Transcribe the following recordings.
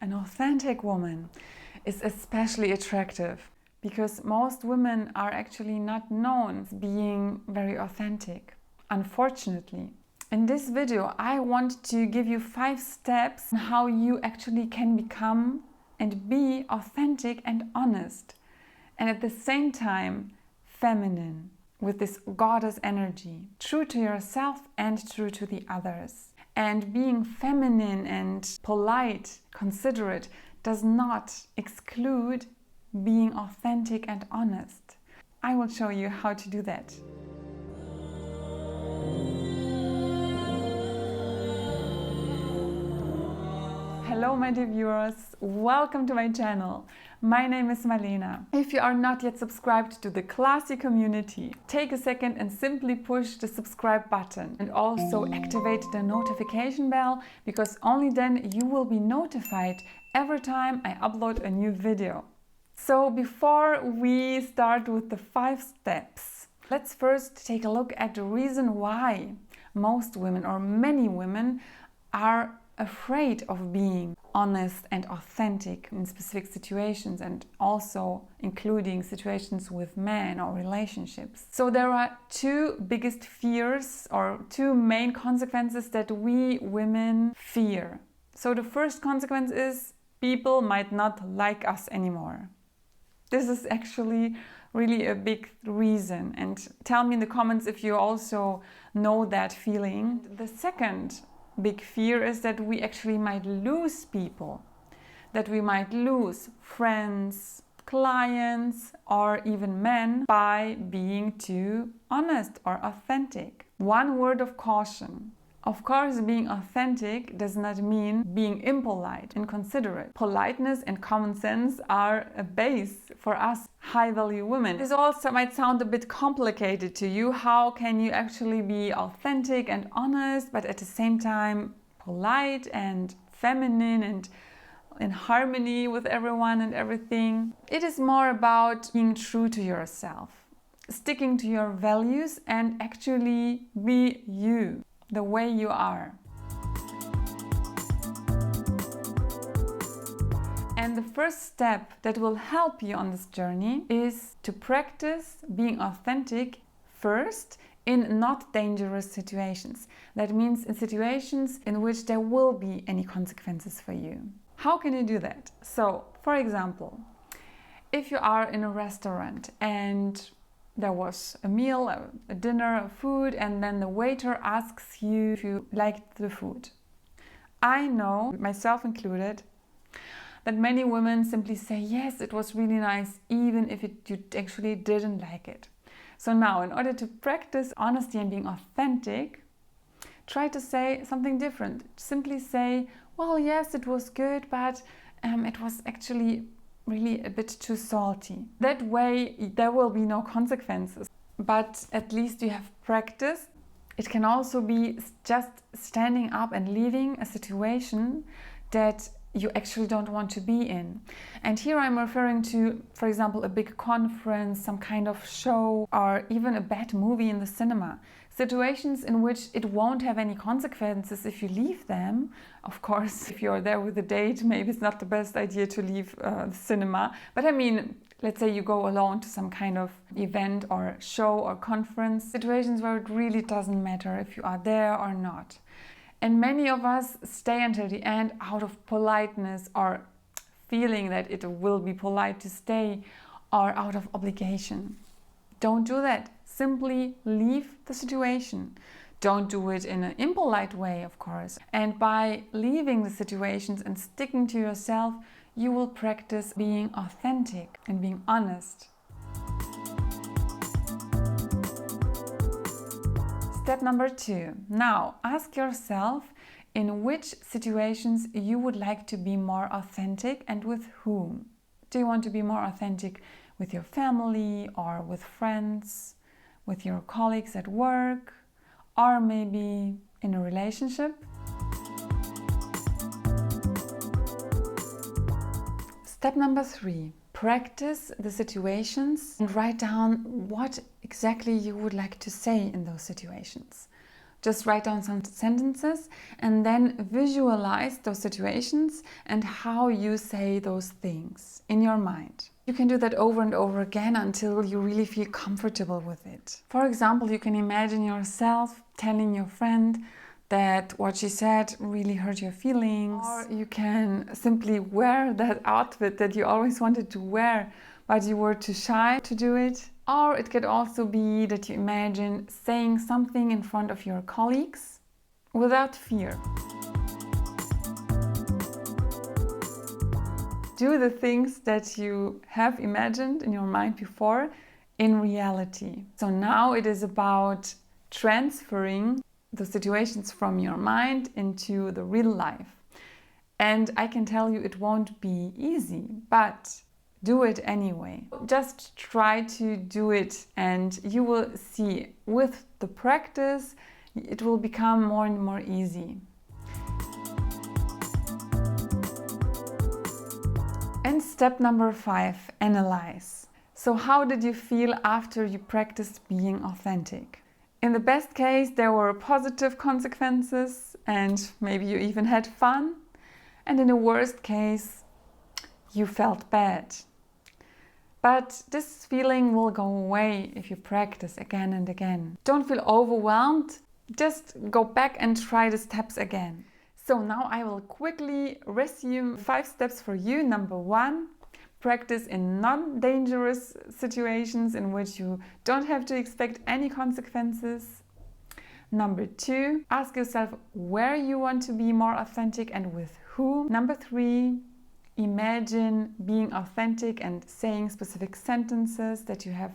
An authentic woman is especially attractive because most women are actually not known as being very authentic, unfortunately. In this video, I want to give you 5 steps on how you actually can become and be authentic and honest, and at the same time feminine, with this goddess energy, true to yourself and true to the others. And being feminine and polite, considerate, does not exclude being authentic and honest. I will show you how to do that. Hello my dear viewers, welcome to my channel. My name is Marlena. If you are not yet subscribed to the classy community, take a second and simply push the subscribe button and also activate the notification bell, because only then you will be notified every time I upload a new video. So before we start with the 5 steps, let's first take a look at the reason why most women or many women are afraid of being honest and authentic in specific situations, and also including situations with men or relationships. So there are 2 biggest fears or 2 main consequences that we women fear. So the first consequence is people might not like us anymore. This is actually really a big reason, and tell me in the comments if you also know that feeling. The second big fear is that we actually might lose people, that we might lose friends, clients, or even men by being too honest or authentic. One word of caution. Of course, being authentic does not mean being impolite, inconsiderate. Politeness and common sense are a base for us high-value women. This also might sound a bit complicated to you. How can you actually be authentic and honest, but at the same time polite and feminine and in harmony with everyone and everything? It is more about being true to yourself, sticking to your values, and actually be you, the way you are. And the first step that will help you on this journey is to practice being authentic first in not dangerous situations. That means in situations in which there will be any consequences for you. How can you do that? So, for example, if you are in a restaurant and there was a meal, a dinner, a food, and then the waiter asks you if you liked the food. I know, myself included, that many women simply say, yes, it was really nice, even if you actually didn't like it. So now, in order to practice honesty and being authentic, try to say something different. Simply say, well, yes, it was good, but it was actually really a bit too salty. That way there will be no consequences, but at least you have practiced. It can also be just standing up and leaving a situation that you actually don't want to be in. And here I'm referring to, for example, a big conference, some kind of show, or even a bad movie in the cinema. Situations in which it won't have any consequences if you leave them. Of course, if you're there with a date, maybe it's not the best idea to leave the cinema. But I mean, let's say you go alone to some kind of event or show or conference. Situations where it really doesn't matter if you are there or not. And many of us stay until the end out of politeness, or feeling that it will be polite to stay, or out of obligation. Don't do that. Simply leave the situation. Don't do it in an impolite way, of course. And by leaving the situations and sticking to yourself, you will practice being authentic and being honest. Step number 2. Now, ask yourself in which situations you would like to be more authentic and with whom. Do you want to be more authentic with your family or with friends, with your colleagues at work, or maybe in a relationship? Step number 3. Practice the situations and write down what exactly you would like to say in those situations. Just write down some sentences and then visualize those situations and how you say those things in your mind. You can do that over and over again until you really feel comfortable with it. For example, you can imagine yourself telling your friend that what she said really hurt your feelings. Or you can simply wear that outfit that you always wanted to wear, but you were too shy to do it. Or it could also be that you imagine saying something in front of your colleagues without fear. Do the things that you have imagined in your mind before in reality. So now it is about transferring the situations from your mind into the real life. And I can tell you it won't be easy, but do it anyway. Just try to do it and you will see with the practice it will become more and more easy. And step number 5, analyze. So how did you feel after you practiced being authentic? In the best case, there were positive consequences and maybe you even had fun. And in the worst case, you felt bad. But this feeling will go away if you practice again and again. Don't feel overwhelmed. Just go back and try the steps again. So now I will quickly resume 5 steps for you. Number 1, practice in non-dangerous situations in which you don't have to expect any consequences. Number 2, ask yourself where you want to be more authentic and with whom. Number 3, imagine being authentic and saying specific sentences that you have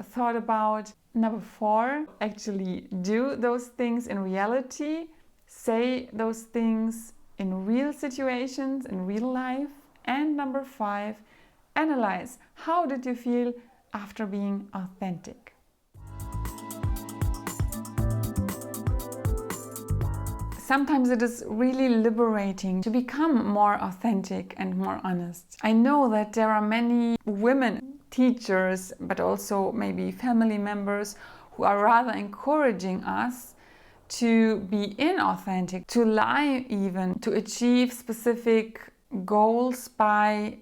thought about. Number 4, actually do those things in reality. Say those things in real situations, in real life. And number 5, analyze. How did you feel after being authentic? Sometimes it is really liberating to become more authentic and more honest. I know that there are many women, teachers, but also maybe family members who are rather encouraging us to be inauthentic, to lie even, to achieve specific goals by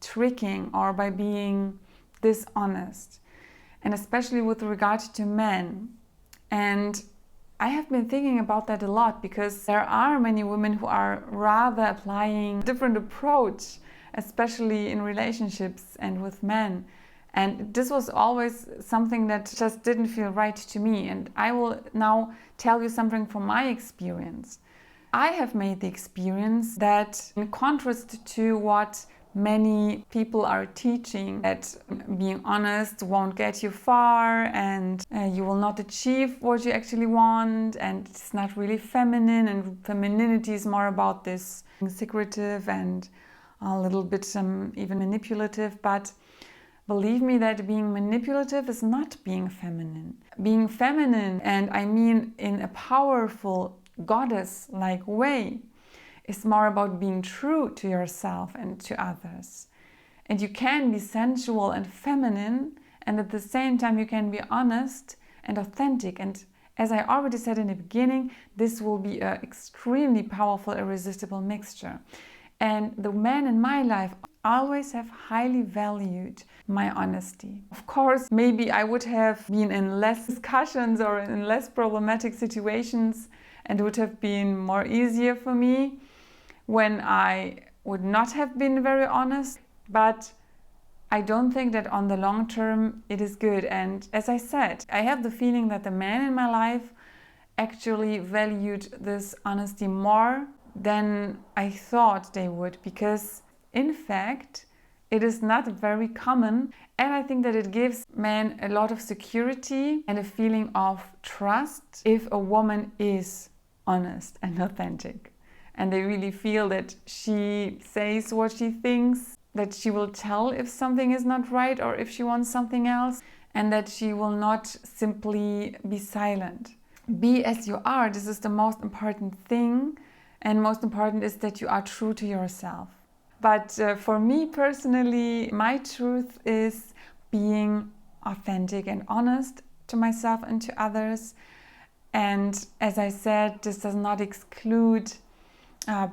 tricking or by being dishonest. And especially with regard to men. And I have been thinking about that a lot because there are many women who are rather applying a different approach, especially in relationships and with men. And this was always something that just didn't feel right to me. And I will now tell you something from my experience. I have made the experience that in contrast to what many people are teaching, that being honest won't get you far and you will not achieve what you actually want, and it's not really feminine, and femininity is more about this secretive and a little bit even manipulative. But believe me that being manipulative is not being feminine. Being feminine, and I mean in a powerful goddess-like way, is more about being true to yourself and to others. And you can be sensual and feminine, and at the same time you can be honest and authentic. And as I already said in the beginning, this will be an extremely powerful, irresistible mixture. And the men in my life always have highly valued my honesty. Of course, maybe I would have been in less discussions or in less problematic situations, and it would have been more easier for me when I would not have been very honest. But I don't think that on the long term it is good. And as I said, I have the feeling that the men in my life actually valued this honesty more than I thought they would, because in fact it is not very common, and I think that it gives men a lot of security and a feeling of trust if a woman is honest and authentic, and they really feel that she says what she thinks, that she will tell if something is not right or if she wants something else, and that she will not simply be silent. Be as you are. This is the most important thing, and most important is that you are true to yourself. But for me personally, my truth is being authentic and honest to myself and to others. And as I said, this does not exclude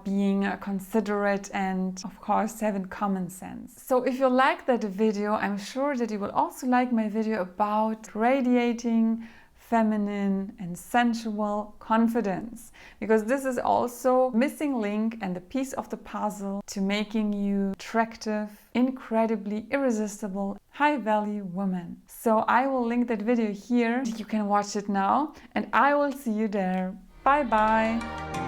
being considerate and, of course, having common sense. So if you like that video, I'm sure that you will also like my video about radiating feminine and sensual confidence, because this is also a missing link and a piece of the puzzle to making you attractive, incredibly irresistible, high-value woman. So I will link that video here. You can watch it now, and I will see you there. Bye bye.